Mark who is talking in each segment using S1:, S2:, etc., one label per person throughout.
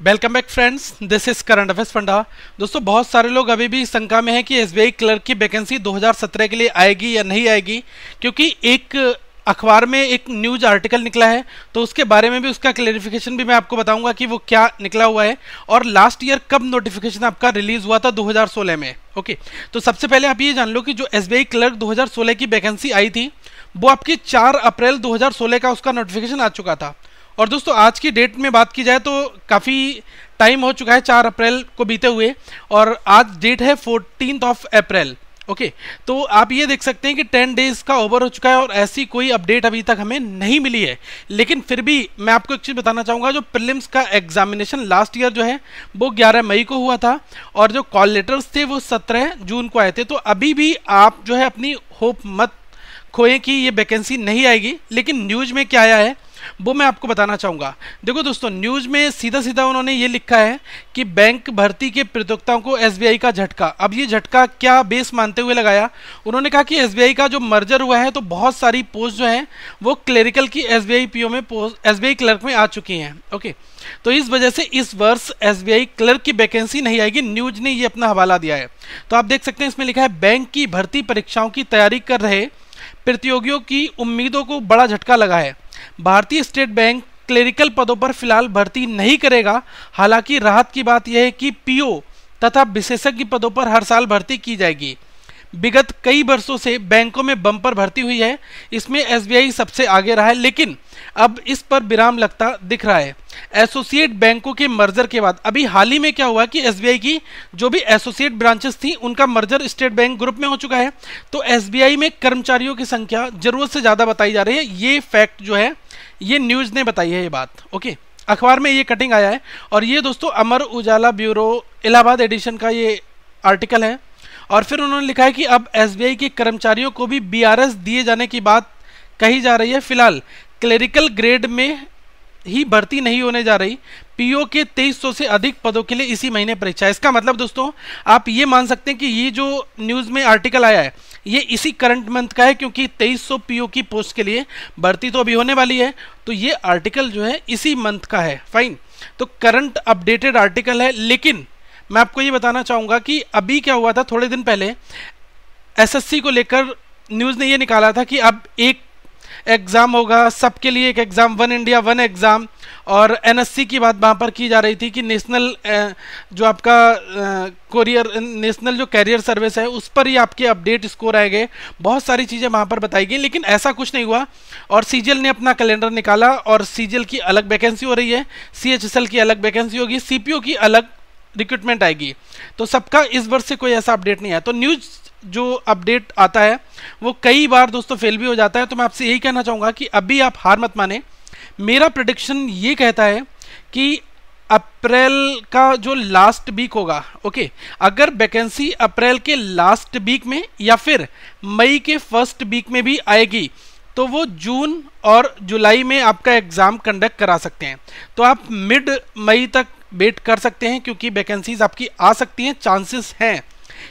S1: Welcome back friends, this is current affairs funda. दोस्तों, बहुत सारे लोग अभी भी शंका में हैं कि एसबीआई क्लर्क की वैकेंसी 2017 के लिए आएगी या नहीं आएगी, क्योंकि एक अखबार में एक न्यूज आर्टिकल निकला है। तो उसके बारे में भी उसका क्लेरिफिकेशन भी मैं आपको बताऊंगा कि वो क्या निकला हुआ है और लास्ट ईयर कब नोटिफिकेशन आपका रिलीज हुआ था 2016 में। ओके, तो सबसे पहले आप ये जान लो कि जो एसबीआई क्लर्क 2016 की वैकेंसी आई थी वो आपकी 4 अप्रैल 2016 का उसका नोटिफिकेशन आ चुका था। और दोस्तों, आज की डेट में बात की जाए तो काफ़ी टाइम हो चुका है 4 अप्रैल को बीते हुए, और आज डेट है 14 अप्रैल। ओके, तो आप ये देख सकते हैं कि 10 डेज का ओवर हो चुका है और ऐसी कोई अपडेट अभी तक हमें नहीं मिली है। लेकिन फिर भी मैं आपको एक चीज़ बताना चाहूँगा, जो प्रीलिम्स का एग्जामिनेशन लास्ट ईयर जो है वो 11 मई को हुआ था और जो कॉल लेटर्स थे वो 17 जून को आए थे। तो अभी भी आप जो है अपनी होप मत खोएं कि ये वैकेंसी नहीं आएगी। लेकिन न्यूज में क्या आया है वो मैं आपको बताना चाहूँगा। देखो दोस्तों, न्यूज़ में सीधा सीधा उन्होंने ये लिखा है कि बैंक भर्ती के प्रतियोगिताओं को एसबीआई का झटका। अब ये झटका क्या बेस मानते हुए लगाया? उन्होंने कहा कि एसबीआई का जो मर्जर हुआ है तो बहुत सारी पोस्ट जो हैं वो क्लेरिकल की एसबीआई पीओ में एसबीआई क्लर्क में आ चुकी हैं। ओके, तो इस वजह से इस वर्ष एसबीआई क्लर्क की वैकेंसी नहीं आएगी। न्यूज ने ये अपना हवाला दिया है। तो आप देख सकते हैं, इसमें लिखा है बैंक की भर्ती परीक्षाओं की तैयारी कर रहे प्रतियोगियों की उम्मीदों को बड़ा झटका लगा है। भारतीय स्टेट बैंक क्लेरिकल पदों पर फिलहाल भर्ती नहीं करेगा। हालांकि राहत की बात यह है कि पीओ तथा विशेषज्ञ पदों पर हर साल भर्ती की जाएगी। विगत कई वर्षों से बैंकों में बम्पर भर्ती हुई है, इसमें एसबीआई सबसे आगे रहा है, लेकिन अब इस पर विराम लगता दिख रहा है। एसोसिएट बैंकों के मर्जर के बाद अभी हाल ही में क्या हुआ कि एसबीआई की जो भी एसोसिएट ब्रांचेस थी उनका मर्जर स्टेट बैंक ग्रुप में हो चुका है। तो एसबीआई में कर्मचारियों की संख्या जरूरत से ज़्यादा बताई जा रही है। ये फैक्ट जो है ये न्यूज़ ने बताई है ये बात। ओके, अखबार में ये कटिंग आया है और ये दोस्तों अमर उजाला ब्यूरो इलाहाबाद एडिशन का ये आर्टिकल है। और फिर उन्होंने लिखा है कि अब एसबीआई के कर्मचारियों को भी बीआरएस दिए जाने की बात कही जा रही है। फिलहाल क्लेरिकल ग्रेड में ही भर्ती नहीं होने जा रही। पीओ के 2300 से अधिक पदों के लिए इसी महीने परीक्षा। इसका मतलब दोस्तों आप ये मान सकते हैं कि ये जो न्यूज़ में आर्टिकल आया है ये इसी करंट मंथ का है, क्योंकि 2300 पीओ की पोस्ट के लिए भर्ती तो अभी होने वाली है। तो ये आर्टिकल जो है इसी मंथ का है। फाइन, तो करंट अपडेटेड आर्टिकल है। लेकिन मैं आपको ये बताना चाहूँगा कि अभी क्या हुआ था, थोड़े दिन पहले एसएससी को लेकर न्यूज़ ने ये निकाला था कि अब एक एग्ज़ाम होगा, सबके लिए एक exam, one India one exam. और एनएससी की बात वहाँ पर की जा रही थी कि नेशनल जो आपका कोरियर नेशनल जो कैरियर सर्विस है उस पर ही आपके अपडेट स्कोर आएंगे। बहुत सारी चीज़ें वहाँ पर बताई गई, लेकिन ऐसा कुछ नहीं हुआ। और सीजीएल ने अपना कैलेंडर निकाला और सीजीएल की अलग वैकेंसी हो रही है, सीएचएसएल की अलग वैकेंसी होगी, सीपीओ की अलग रिक्रूटमेंट आएगी। तो सबका इस वर्ष से कोई ऐसा अपडेट नहीं है। तो न्यूज़ जो अपडेट आता है वो कई बार दोस्तों फेल भी हो जाता है। तो मैं आपसे यही कहना चाहूँगा कि अभी आप हार मत माने। मेरा प्रेडिक्शन ये कहता है कि अप्रैल का जो लास्ट वीक होगा, ओके, अगर वैकेंसी अप्रैल के लास्ट वीक में या फिर मई के फर्स्ट वीक में भी आएगी तो वो जून और जुलाई में आपका एग्ज़ाम कंडक्ट करा सकते हैं। तो आप मिड मई तक वेट कर सकते हैं, क्योंकि वैकेंसीज आपकी आ सकती हैं, चांसेस हैं।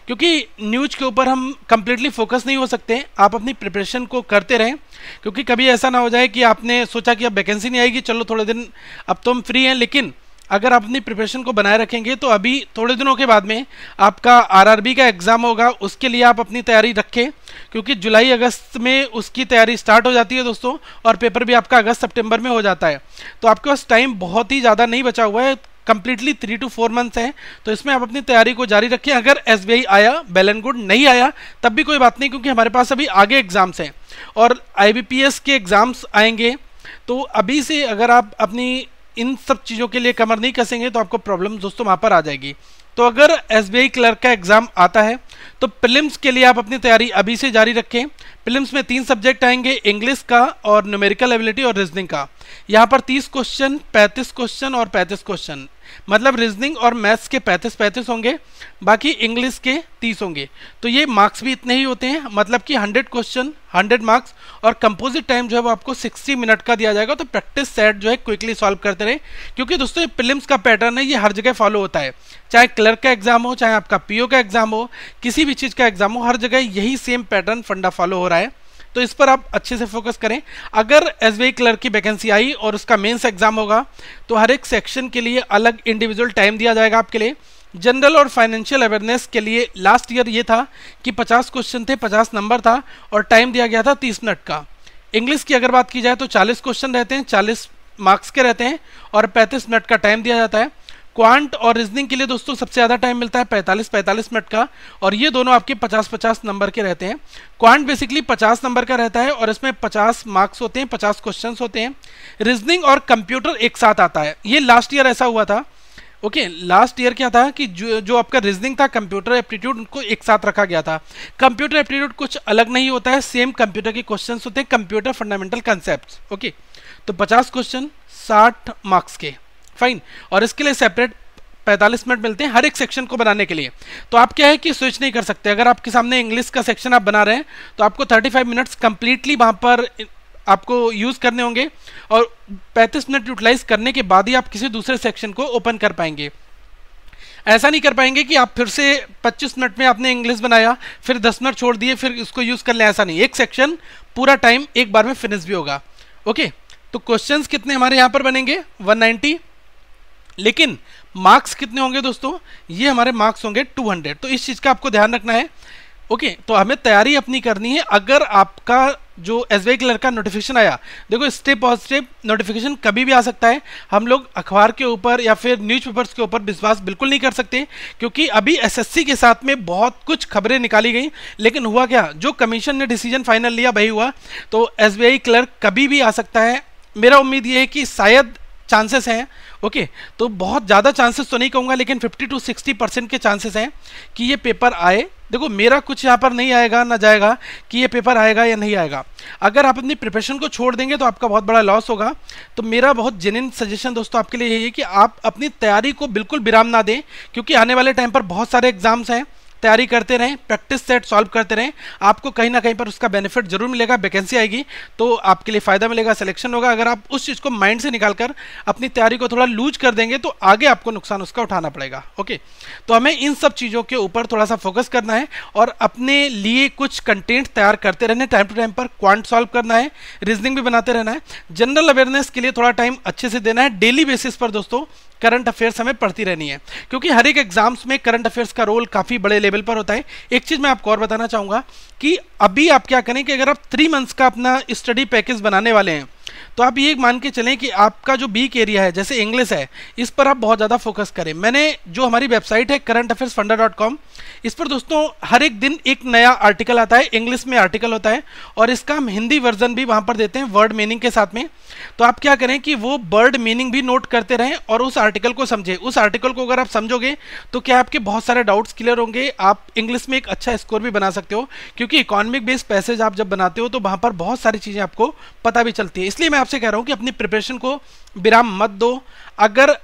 S1: क्योंकि न्यूज़ के ऊपर हम कंप्लीटली फोकस नहीं हो सकते। आप अपनी प्रिपरेशन को करते रहें, क्योंकि कभी ऐसा ना हो जाए कि आपने सोचा कि अब वैकेंसी नहीं आएगी, चलो थोड़े दिन अब तो हम फ्री हैं। लेकिन अगर आप अपनी प्रिपरेशन को बनाए रखेंगे तो अभी थोड़े दिनों के बाद में आपका आरआरबी का एग्ज़ाम होगा, उसके लिए आप अपनी तैयारी रखें, क्योंकि जुलाई अगस्त में उसकी तैयारी स्टार्ट हो जाती है दोस्तों, और पेपर भी आपका अगस्त सितंबर में हो जाता है। तो आपके पास टाइम बहुत ही ज़्यादा नहीं बचा हुआ है, कंप्लीटली 3 to 4 मंथ्स है। तो इसमें आप अपनी तैयारी को जारी रखिए। अगर एसबीआई आया वेल एंड गुड, नहीं आया तब भी कोई बात नहीं, क्योंकि हमारे पास अभी आगे एग्जाम्स हैं और आईबीपीएस के एग्जाम्स आएंगे। तो अभी से अगर आप अपनी इन सब चीज़ों के लिए कमर नहीं कसेंगे तो आपको प्रॉब्लम दोस्तों वहाँ पर आ जाएगी। तो अगर एसबीआई क्लर्क का एग्ज़ाम आता है तो प्रीलिम्स के लिए आप अपनी तैयारी अभी से जारी रखें। प्रीलिम्स में 3 सब्जेक्ट आएंगे, इंग्लिश का और न्यूमेरिकल एबिलिटी और रीजनिंग का। यहाँ पर 30 क्वेश्चन, 35 क्वेश्चन और 35 क्वेश्चन, मतलब रीजनिंग और मैथ्स के 35 होंगे, बाकी इंग्लिश के 30 होंगे। तो ये मार्क्स भी इतने ही होते हैं, मतलब कि 100 क्वेश्चन 100 मार्क्स, और कंपोजिट टाइम जो है वो आपको 60 मिनट का दिया जाएगा। तो प्रैक्टिस सेट जो है क्विकली सॉल्व करते रहे, क्योंकि दोस्तों ये प्रीलिम्स का पैटर्न है, ये हर जगह फॉलो होता है। चाहे क्लर्क का एग्जाम हो, चाहे आपका पीओ का एग्जाम हो, किसी भी चीज़ का एग्जाम हो, हर जगह यही सेम पैटर्न फंडा फॉलो हो रहा है तो इस पर आप अच्छे से फोकस करें। अगर एसबीआई क्लर्क की वैकेंसी आई और उसका मेंस एग्जाम होगा तो हर एक सेक्शन के लिए अलग इंडिविजुअल टाइम दिया जाएगा आपके लिए। जनरल और फाइनेंशियल अवेयरनेस के लिए लास्ट ईयर ये था कि 50 क्वेश्चन थे, 50 नंबर था और टाइम दिया गया था 30 मिनट का। इंग्लिश की अगर बात की जाए तो 40 क्वेश्चन रहते हैं, 40 मार्क्स के रहते हैं और 35 मिनट का टाइम दिया जाता है। क्वांट और रीजनिंग के लिए दोस्तों सबसे ज़्यादा टाइम मिलता है 45 मिनट का और ये दोनों आपके 50 नंबर के रहते हैं। क्वांट बेसिकली 50 नंबर का रहता है और इसमें 50 मार्क्स होते हैं, 50 क्वेश्चंस होते हैं। रीजनिंग और कंप्यूटर एक साथ आता है, ये लास्ट ईयर ऐसा हुआ था। ओके, लास्ट ईयर क्या था कि जो आपका रीजनिंग था, कंप्यूटर एप्टीट्यूड, उनको एक साथ रखा गया था। कंप्यूटर एप्टीट्यूड कुछ अलग नहीं होता है, सेम कंप्यूटर के क्वेश्चंस होते हैं, कंप्यूटर फंडामेंटल कंसेप्ट। ओके, तो 50 क्वेश्चन 60 मार्क्स के, फाइन। और इसके लिए सेपरेट 45 मिनट मिलते हैं हर एक सेक्शन को बनाने के लिए। तो आप क्या है कि स्विच नहीं कर सकते। अगर आपके सामने इंग्लिश का सेक्शन आप बना रहे हैं तो आपको 35 मिनट्स कंप्लीटली वहां पर आपको यूज करने होंगे और 35 मिनट यूटिलाइज करने के बाद ही आप किसी दूसरे सेक्शन को ओपन कर पाएंगे। ऐसा नहीं कर पाएंगे कि आप फिर से 25 मिनट में आपने इंग्लिश बनाया, फिर 10 मिनट छोड़ दिए, फिर इसको यूज कर लें, ऐसा नहीं। एक सेक्शन पूरा टाइम एक बार में फिनिश भी होगा। ओके, तो क्वेश्चंस कितने हमारे यहाँ पर बनेंगे 190, लेकिन मार्क्स कितने होंगे दोस्तों, ये हमारे मार्क्स होंगे 200। तो इस चीज का आपको ध्यान रखना है। ओके, तो हमें तैयारी अपनी करनी है। अगर आपका जो एसबीआई क्लर्क का नोटिफिकेशन आया, देखो स्टेप बाय स्टेप नोटिफिकेशन कभी भी आ सकता है। हम लोग अखबार के ऊपर या फिर न्यूज़पेपर्स के ऊपर विश्वास बिल्कुल नहीं कर सकते, क्योंकि अभी एसएससी के साथ में बहुत कुछ खबरें निकाली गई, लेकिन हुआ क्या, जो कमीशन ने डिसीजन फाइनल लिया वही हुआ। तो एसबीआई क्लर्क कभी भी आ सकता है। मेरा उम्मीद ये है कि शायद चांसेस हैं। ओके, तो बहुत ज़्यादा चांसेस तो नहीं कहूँगा, लेकिन 50 to 60% के चांसेस हैं कि ये पेपर आए। देखो, मेरा कुछ यहाँ पर नहीं आएगा ना जाएगा कि ये पेपर आएगा या नहीं आएगा। अगर आप अपनी प्रिपरेशन को छोड़ देंगे तो आपका बहुत बड़ा लॉस होगा। तो मेरा बहुत जेन्युइन सजेशन दोस्तों आपके लिए यही है कि आप अपनी तैयारी को बिल्कुल विराम ना दें, क्योंकि आने वाले टाइम पर बहुत सारे एग्जाम्स हैं। तैयारी करते रहें, प्रैक्टिस सेट सॉल्व करते रहें, आपको कहीं ना कहीं पर उसका बेनिफिट जरूर मिलेगा। वैकेंसी आएगी तो आपके लिए फायदा मिलेगा, सिलेक्शन होगा। अगर आप उस चीज़ को माइंड से निकालकर अपनी तैयारी को थोड़ा लूज कर देंगे तो आगे आपको नुकसान उसका उठाना पड़ेगा। ओके, तो हमें इन सब चीज़ों के ऊपर थोड़ा सा फोकस करना है और अपने लिए कुछ कंटेंट तैयार करते रहना है। टाइम टू टाइम पर क्वांट सॉल्व करना है, रीजनिंग भी बनाते रहना है। जनरल अवेयरनेस के लिए थोड़ा टाइम अच्छे से देना है। डेली बेसिस पर दोस्तों करंट अफेयर्स हमें पढ़ती रहनी है, क्योंकि हर एक एग्जाम्स में करंट अफेयर्स का रोल काफ़ी बड़े लेवल पर होता है। एक चीज़ मैं आपको और बताना चाहूँगा कि अभी आप क्या करें कि अगर आप 3 मंथ्स का अपना स्टडी पैकेज बनाने वाले हैं तो आप ये मान के चलें कि आपका जो वीक एरिया है, जैसे इंग्लिश है, इस पर आप बहुत ज़्यादा फोकस करें। मैंने जो हमारी वेबसाइट है currentaffairsfunda.com, इस पर दोस्तों हर एक दिन एक नया आर्टिकल आता है, इंग्लिश में आर्टिकल होता है और इसका हम हिंदी वर्जन भी वहाँ पर देते हैं वर्ड मीनिंग के साथ में। तो आप क्या करें कि वो वर्ड मीनिंग भी नोट करते रहें और उस आर्टिकल को समझें। उस आर्टिकल को अगर आप समझोगे तो क्या आपके बहुत सारे डाउट्स क्लियर होंगे, आप इंग्लिश में एक अच्छा स्कोर भी बना सकते हो, क्योंकि इकोनॉमिक बेस्ड पैसेज आप जब बनाते हो तो वहाँ पर बहुत सारी चीज़ें आपको पता भी चलती है। इसलिए मैं आपसे कह रहा हूं कि अपनी प्रिपरेशन को विराम मत दो। अगर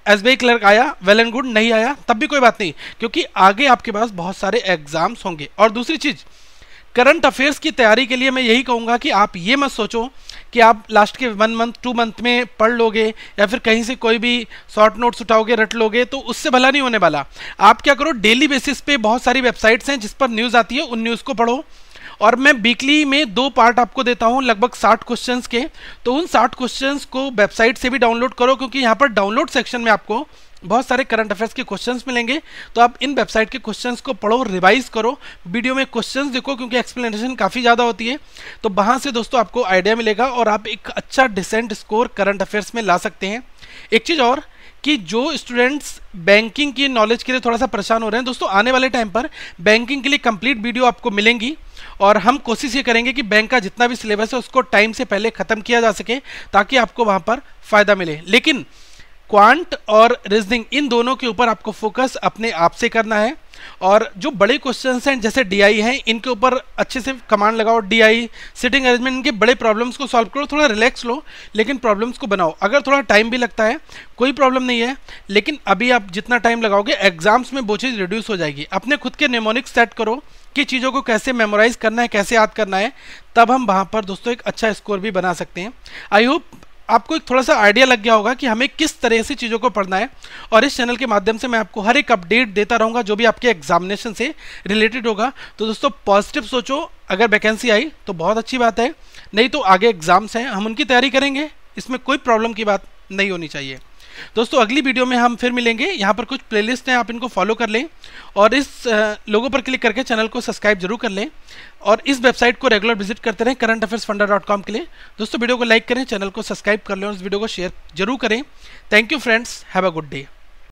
S1: एसबीआई क्लर्क आया वेल एंड गुड, नहीं आया तब भी कोई बात नहीं, क्योंकि आगे आपके पास बहुत सारे एग्जाम्स होंगे। और दूसरी चीज, करंट अफेयर्स की तैयारी के लिए मैं यही कहूंगा कि आप ये मत सोचो कि आप लास्ट के 1 मंथ 2 मंथ में पढ़ लोगे या फिर कहीं से कोई भी शॉर्ट नोट्स उठाओगे रट लोगे, तो उससे भला नहीं होने वाला। आप क्या करो, डेली बेसिस पे बहुत सारी वेबसाइट्स हैं जिस पर न्यूज़ आती है, उन न्यूज़ को पढ़ो। और मैं वीकली में 2 पार्ट आपको देता हूं लगभग 60 क्वेश्चंस के, तो उन 60 क्वेश्चंस को वेबसाइट से भी डाउनलोड करो, क्योंकि यहाँ पर डाउनलोड सेक्शन में आपको बहुत सारे करंट अफेयर्स के क्वेश्चंस मिलेंगे। तो आप इन वेबसाइट के क्वेश्चंस को पढ़ो, रिवाइज करो, वीडियो में क्वेश्चंस देखो, क्योंकि एक्सप्लेनेशन काफ़ी ज़्यादा होती है। तो वहाँ से दोस्तों आपको आइडिया मिलेगा और आप एक अच्छा डिसेंट स्कोर करंट अफेयर्स में ला सकते हैं। एक चीज़ और कि जो स्टूडेंट्स बैंकिंग की नॉलेज के लिए थोड़ा सा परेशान हो रहे हैं दोस्तों, आने वाले टाइम पर बैंकिंग के लिए कंप्लीट वीडियो आपको मिलेंगी और हम कोशिश ये करेंगे कि बैंक का जितना भी सिलेबस है उसको टाइम से पहले ख़त्म किया जा सके, ताकि आपको वहाँ पर फ़ायदा मिले। लेकिन क्वांट और रीजनिंग इन दोनों के ऊपर आपको फोकस अपने आप से करना है। और जो बड़े क्वेश्चंस हैं जैसे डीआई हैं, इनके ऊपर अच्छे से कमांड लगाओ। डीआई, सिटिंग अरेंजमेंट, इनके बड़े प्रॉब्लम्स को सॉल्व करो, थोड़ा रिलैक्स लो, लेकिन प्रॉब्लम्स को बनाओ। अगर थोड़ा टाइम भी लगता है कोई प्रॉब्लम नहीं है, लेकिन अभी आप जितना टाइम लगाओगे एग्जाम्स में वो चीज़ रिड्यूस हो जाएगी। अपने खुद के निमोनिक्स सेट करो कि चीज़ों को कैसे मेमोराइज करना है, कैसे याद करना है, तब हम वहाँ पर दोस्तों एक अच्छा स्कोर भी बना सकते हैं। आई होप आपको एक थोड़ा सा आइडिया लग गया होगा कि हमें किस तरह से चीज़ों को पढ़ना है। और इस चैनल के माध्यम से मैं आपको हर एक अपडेट देता रहूँगा जो भी आपके एग्जामिनेशन से रिलेटेड होगा। तो दोस्तों पॉजिटिव सोचो, अगर वैकेंसी आई तो बहुत अच्छी बात है, नहीं तो आगे एग्जाम्स हैं, हम उनकी तैयारी करेंगे, इसमें कोई प्रॉब्लम की बात नहीं होनी चाहिए। दोस्तों अगली वीडियो में हम फिर मिलेंगे। यहाँ पर कुछ प्लेलिस्ट हैं, आप इनको फॉलो कर लें और इस लोगो पर क्लिक करके चैनल को सब्सक्राइब जरूर कर लें और इस वेबसाइट को रेगुलर विजिट करते रहें currentaffairsfunda.com के लिए। दोस्तों वीडियो को लाइक करें, चैनल को सब्सक्राइब कर लें और इस वीडियो को शेयर जरूर करें। Thank you friends, have a good day.